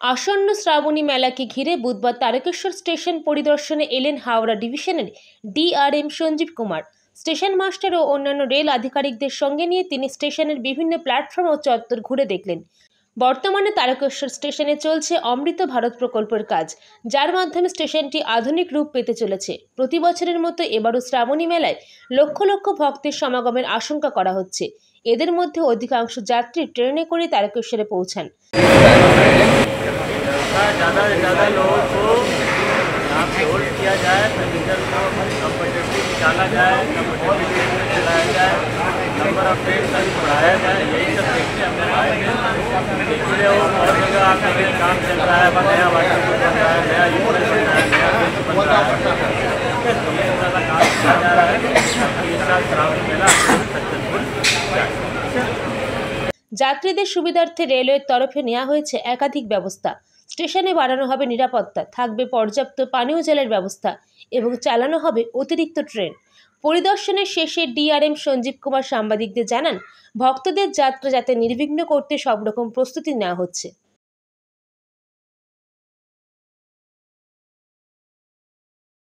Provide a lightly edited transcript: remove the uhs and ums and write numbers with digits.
আসন্ন শ্রাবণী মেলাকে ঘিরে বুধবার তারকেশ্বর স্টেশন পরিদর্শনে এলেন হাওড়া ডিভিশনের DRM Sanjeev Kumar. Station master ও অন্যান্য রেল আধিকারিকদের সঙ্গে নিয়ে তিনি স্টেশনের বিভিন্ন প্ল্যাটফর্ম ও চত্বর ঘুরে দেখলেন। বর্তমানে তারকেশ্বর স্টেশনে চলছে অমৃত ভারত প্রকল্পের কাজ, যার মাধ্যমে স্টেশনটি আধুনিক রূপ পেতে চলেছে। প্রতি বছরের মতো এবারও শ্রাবণী মেলায় লক্ষ লক্ষ ভক্তের সমাগমের আশঙ্কা করা হচ্ছে। এদের মধ্যে অধিকাংশ যাত্রী ট্রেনে করে তারকেশ্বরে পৌঁছান। ज़्यादा से ज़्यादा लोगों को यहाँ पे होल्ड किया जाए, पैसेंजर को कंफर्टेबली निकाला जाए, कंफर्टेबली में चलाया जाए, नंबर ऑफ ट्रेन का भी बढ़ाया जाए। यही सब देखते हमने आए हैं। देखिए वो बहुत जगह आपके काम चल रहा है, नया वाटर बन रहा है, नया यूनिट बन रहा है, नया बेंच बन रहा है, ये सारा काम किया जा रहा है। इस साल श्रावणी मेला सक्सेसफुल जाए। যাত্রীদের সুবিধার্থে রেলওয়ের তরফে নেওয়া হয়েছে একাধিক ব্যবস্থা। স্টেশনে বাড়ানো হবে নিরাপত্তা, থাকবে পর্যাপ্ত পানীয় জলের ব্যবস্থা এবং চালানো হবে অতিরিক্ত ট্রেন। পরিদর্শনের শেষে ডিআরএম সঞ্জীব কুমার সাংবাদিকদের জানান, ভক্তদের যাত্রা যাতে নির্বিঘ্ন করতে সব রকম প্রস্তুতি নেওয়া হচ্ছে।